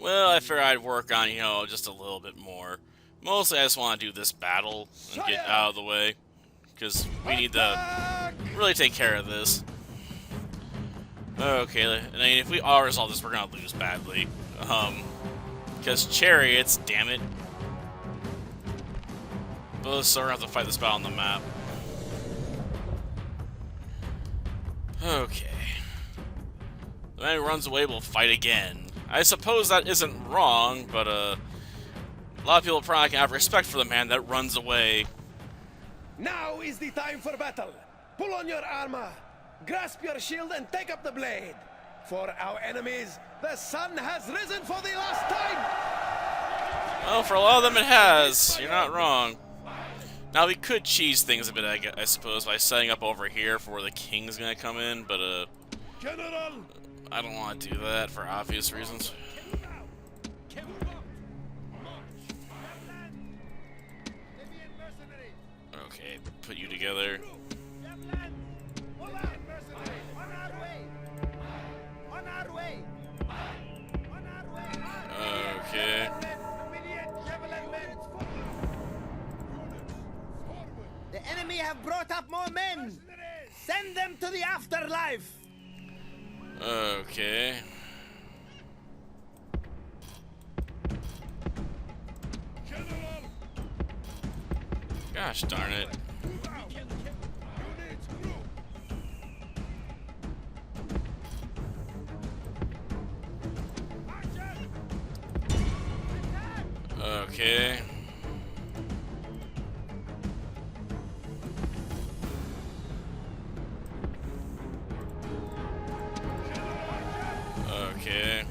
Well, I figured I'd work on, just a little bit more. Mostly I just want to do this battle and get out of the way. Because we need to really take care of this. Okay, I mean, if we all resolve this, we're going to lose badly. Because chariots, damn it. But so we're going to have to fight this battle on the map. Okay. The man who runs away will fight again. I suppose that isn't wrong, but a lot of people probably can have respect for the man that runs away. Now is the time for battle. Pull on your armor, grasp your shield, and take up the blade. For our enemies, the sun has risen for the last time. Well, for a lot of them it has. You're not wrong. Now, we could cheese things a bit, I suppose, by setting up over here for where the king's gonna come in, but, General! I don't want to do that for obvious reasons. Okay, put you together. Okay. The enemy have brought up more men. Send them to the afterlife. Okay. Gosh darn it. Okay. Okay.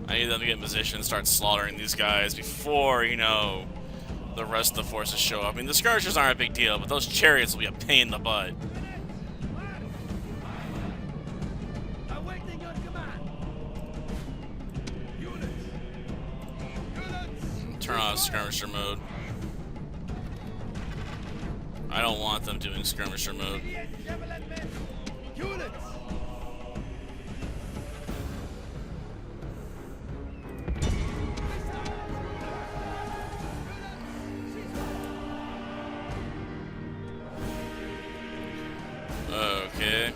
I need them to get in position and start slaughtering these guys before, the rest of the forces show up. I mean, the skirmishers aren't a big deal, but those chariots will be a pain in the butt. Turn on skirmisher mode. I don't want them doing skirmisher mode. Okay.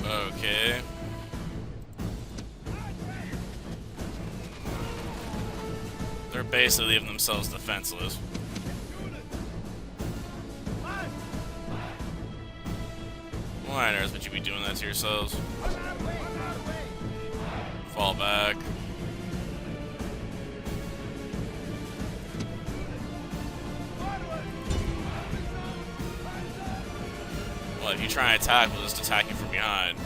Okay. They're basically leaving themselves defenseless. Why on earth would you be doing that to yourselves? Fall back. Well, if you try and attack, we'll just attack you from behind.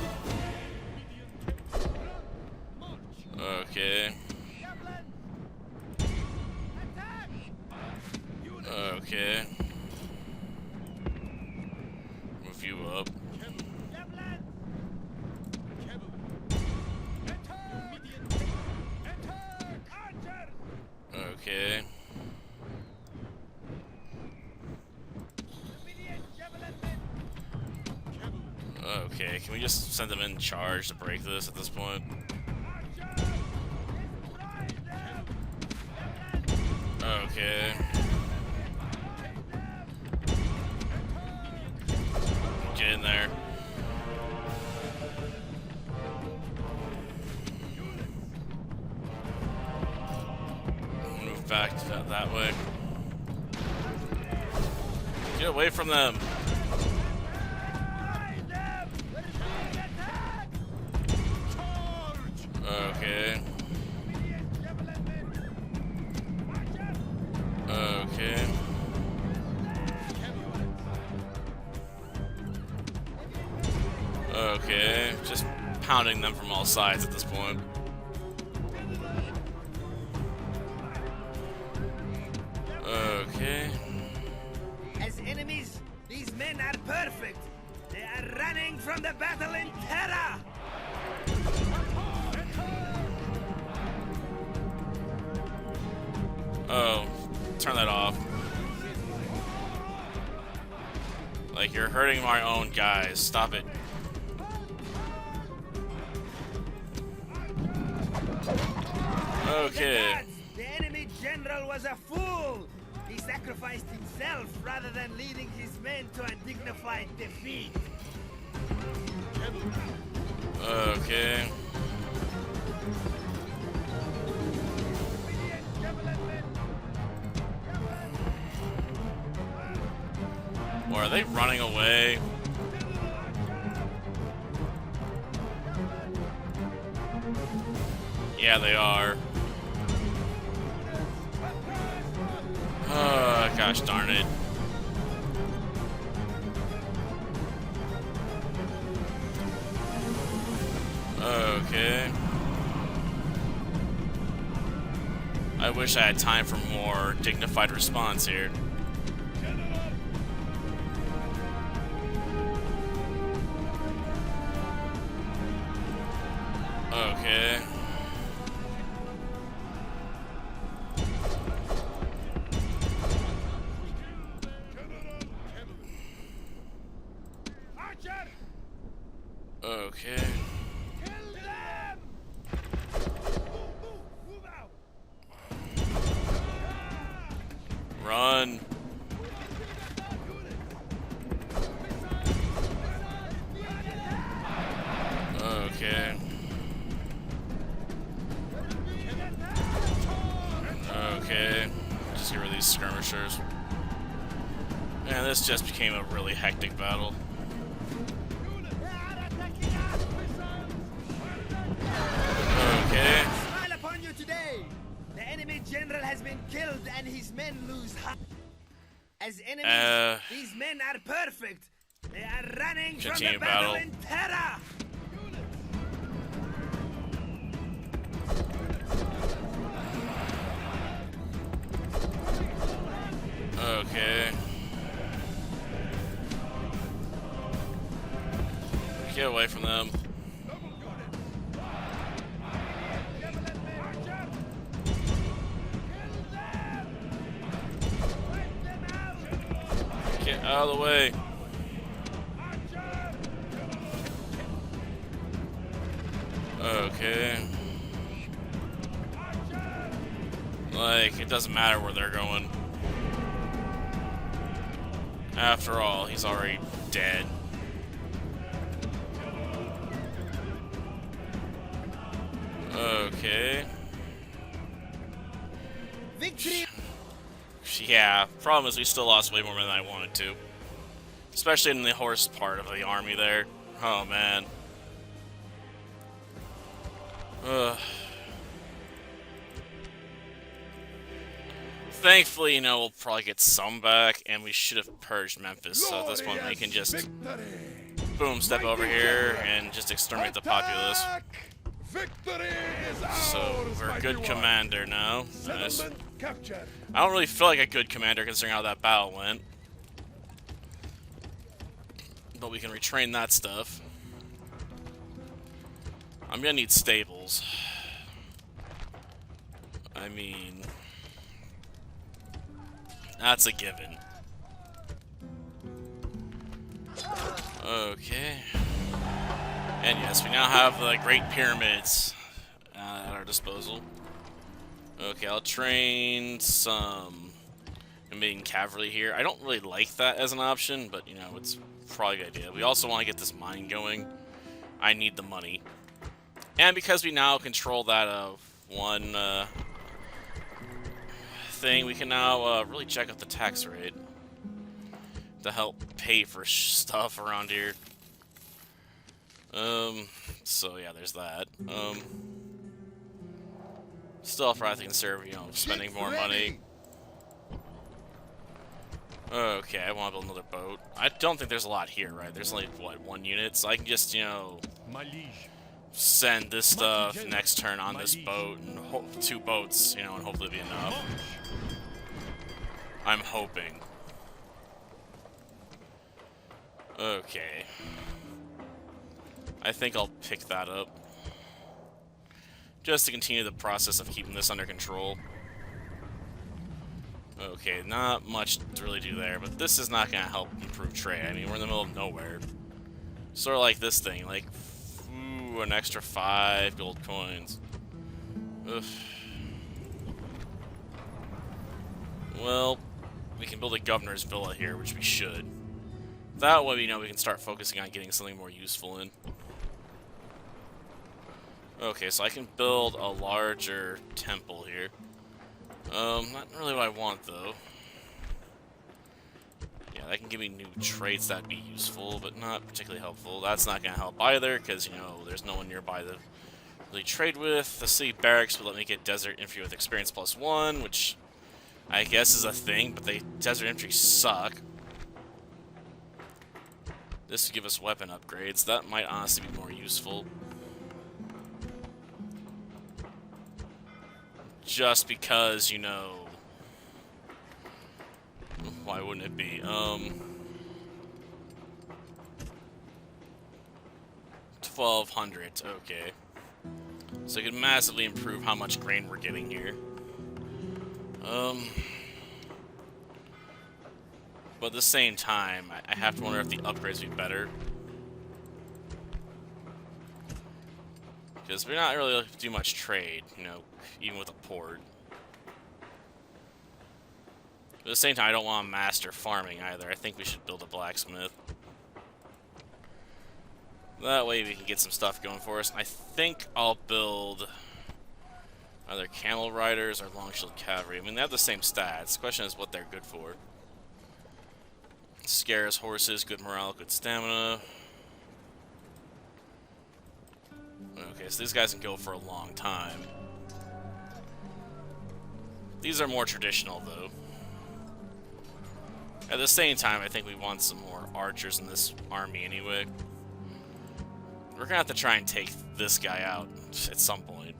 Okay. Okay. Move you up. Okay. Okay, can we just send them in charge to break this at this point? Okay. Get in there. Move back that way. Get away from them. Okay. Okay. Okay. Just pounding them from all sides at this point. Okay. As enemies, these men are perfect. They are running from the battle in terror. Oh, turn that off. Like, you're hurting my own guys. Stop it. Okay. Gods, the enemy general was a fool. He sacrificed himself rather than leading his men to a dignified defeat. Okay. Or are they running away? Yeah, they are. Oh, gosh darn it. Okay. I wish I had time for more dignified response here. Okay. Okay. Run. Okay. Okay. Just get rid of these skirmishers. Man, this just became a really hectic battle. Okay. Smile upon you today. The enemy general has been killed and his men lose heart. As enemies, these men are perfect. They are running from the battle in terror. Okay. Get away from them. Get out of the way. Okay. Like, it doesn't matter where they're going. After all, he's already dead. Okay. Victory. Yeah, problem is we still lost way more than I wanted to. Especially in the horse part of the army there. Oh, man. Ugh. Thankfully, you know, we'll probably get some back, and we should have purged Memphis, so at this point we can just, boom, step over here and just exterminate the populace. So, we're a good commander now. Nice. I don't really feel like a good commander considering how that battle went. But we can retrain that stuff. I'm gonna need stables. I mean... that's a given. Okay. And yes, we now have the Great Pyramids at our disposal. Okay, I'll train some invading cavalry here. I don't really like that as an option, but you know, it's probably a good idea. We also want to get this mine going. I need the money. And because we now control that one thing, we can now really check out the tax rate to help pay for stuff around here. So yeah, there's that. Still, I'll probably consider, you know, spending more money. Okay, I want to build another boat. I don't think there's a lot here, right? There's only, what, 1 unit? So I can just, you know, send this stuff next turn on this boat, and 2 boats, you know, and hopefully it'll be enough. I'm hoping. Okay. I think I'll pick that up. Just to continue the process of keeping this under control. Okay, not much to really do there, but this is not going to help improve trade. I mean, we're in the middle of nowhere. Sort of like this thing, like, ooh, an extra 5 gold coins. Ugh. Well, we can build a governor's villa here, which we should. That way we know we can start focusing on getting something more useful in. Okay, so I can build a larger temple here. Not really what I want, though. Yeah, that can give me new traits that'd be useful, but not particularly helpful. That's not going to help either, because, you know, there's no one nearby to really trade with. The city barracks will let me get desert infantry with experience +1, which I guess is a thing, but the desert infantry suck. This would give us weapon upgrades. That might honestly be more useful. Just because, you know... Why wouldn't it be? 1,200. Okay. So it could massively improve how much grain we're getting here. But at the same time, I have to wonder if the upgrades would be better. Because we're not really do much trade, you know, even with a port. But at the same time, I don't want to master farming either. I think we should build a blacksmith. That way we can get some stuff going for us. I think I'll build either camel riders or long shield cavalry. I mean, they have the same stats. The question is what they're good for. Scarce horses, good morale, good stamina. Okay, so these guys can go for a long time. These are more traditional, though. At the same time, I think we want some more archers in this army anyway. We're gonna have to try and take this guy out at some point.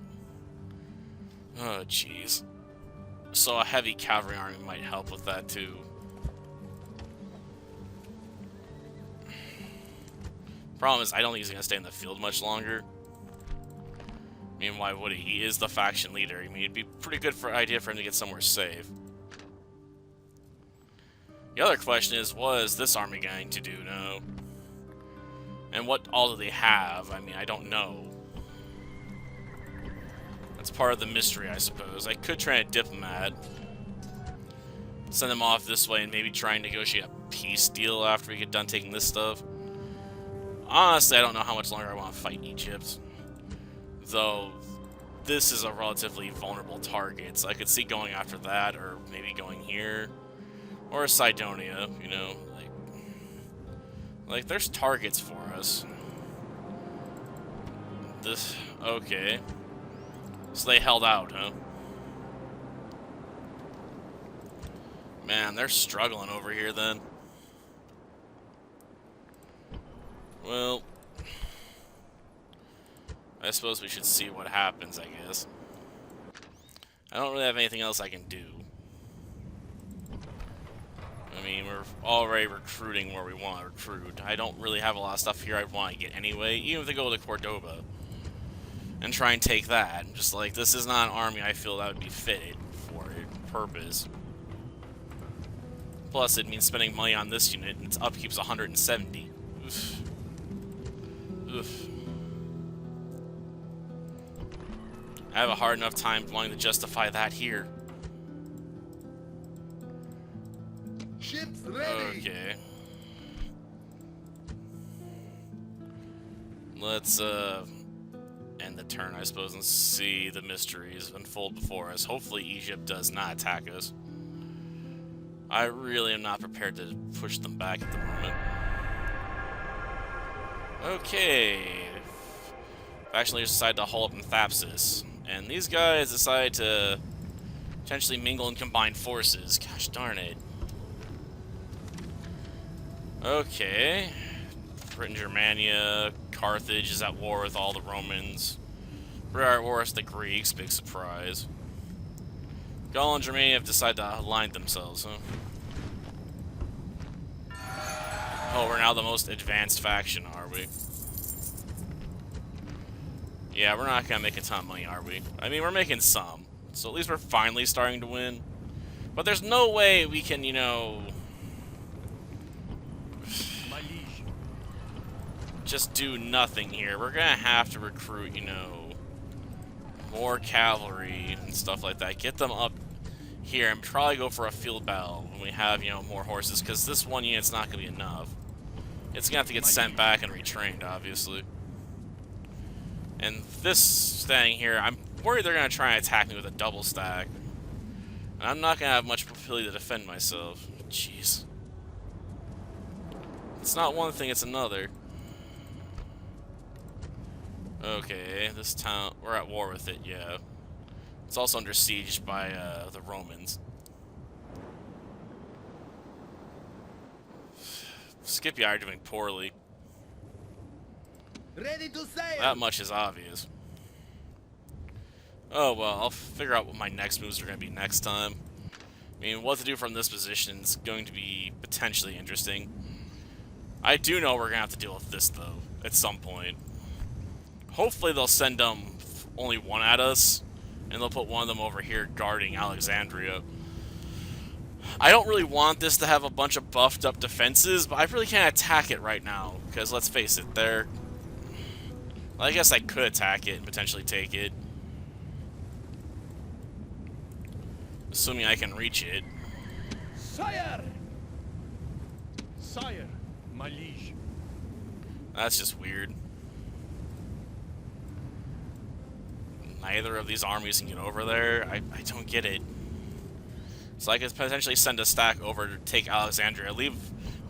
Oh, jeez. So a heavy cavalry army might help with that, too. Problem is, I don't think he's gonna stay in the field much longer. I mean, why would he? He is the faction leader. I mean, it'd be pretty good idea for him to get somewhere safe. The other question is, what is this army going to do now? And what all do they have? I mean, I don't know. That's part of the mystery, I suppose. I could try a diplomat. Send them off this way and maybe try and negotiate a peace deal after we get done taking this stuff. Honestly, I don't know how much longer I want to fight Egypt. Though, this is a relatively vulnerable target, so I could see going after that, or maybe going here. Or Cydonia, you know. Like, there's targets for us. This... okay. So they held out, huh? Man, they're struggling over here, then. Well, I suppose we should see what happens, I guess. I don't really have anything else I can do. I mean, we're already recruiting where we want to recruit. I don't really have a lot of stuff here I'd want to get anyway, even if they go to Cordoba and try and take that. Just like, this is not an army I feel that would be fitted for a purpose. Plus, it means spending money on this unit, and its upkeep's 170. Oof. Oof. I have a hard enough time wanting to justify that here. Ship's ready. Okay. Let's end the turn, I suppose, and see the mysteries unfold before us. Hopefully Egypt does not attack us. I really am not prepared to push them back at the moment. Okay. Faction leaders decide to haul up in Thapsus. And these guys decide to potentially mingle and combine forces. Gosh darn it. Okay. Britain, Germania, Carthage is at war with all the Romans. We're at war with the Greeks, big surprise. Gaul and Germania have decided to align themselves, huh? Oh, we're now the most advanced faction, are we? Yeah, we're not gonna make a ton of money, are we? I mean, we're making some. So at least we're finally starting to win. But there's no way we can, you know, just do nothing here. We're gonna have to recruit, you know, more cavalry and stuff like that. Get them up here and probably go for a field battle when we have, you know, more horses, because this one unit's not gonna be enough. It's gonna have to get sent back and retrained, obviously. And this thing here, I'm worried they're gonna try and attack me with a double stack. And I'm not gonna have much ability to defend myself. Jeez. It's not one thing, it's another. Okay, this town, we're at war with it, yeah. It's also under siege by the Romans. Scipii are doing poorly. Ready to sail. That much is obvious. Oh well, I'll figure out what my next moves are going to be next time. I mean, what to do from this position is going to be potentially interesting. I do know we're going to have to deal with this, though, at some point. Hopefully they'll send only one at us, and they'll put one of them over here guarding Alexandria. I don't really want this to have a bunch of buffed up defenses, but I really can't attack it right now, because let's face it, well, I guess I could attack it and potentially take it. Assuming I can reach it. Sire! Sire, my liege. That's just weird. Neither of these armies can get over there. I don't get it. So I could potentially send a stack over to take Alexandria. Leave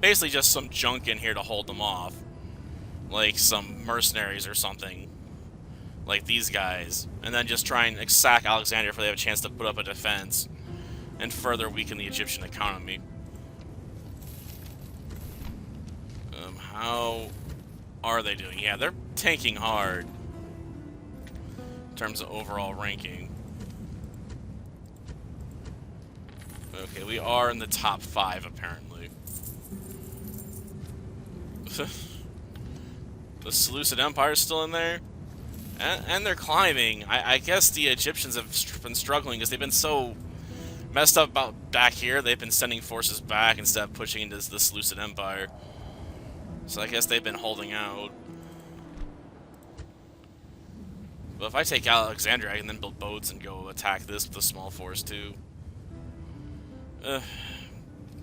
basically just some junk in here to hold them off. Like some mercenaries or something. Like these guys. And then just try and sack Alexandria before they have a chance to put up a defense. And further weaken the Egyptian economy. How are they doing? Yeah, they're tanking hard. In terms of overall ranking. Okay, we are in the top 5, apparently. The Seleucid Empire is still in there. And they're climbing. I guess the Egyptians have been struggling because they've been so messed up about back here. They've been sending forces back instead of pushing into the Seleucid Empire. So I guess they've been holding out. But if I take Alexandria, I can then build boats and go attack this with a small force too.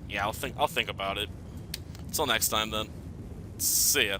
Yeah, I'll think about it. Until next time then. See ya.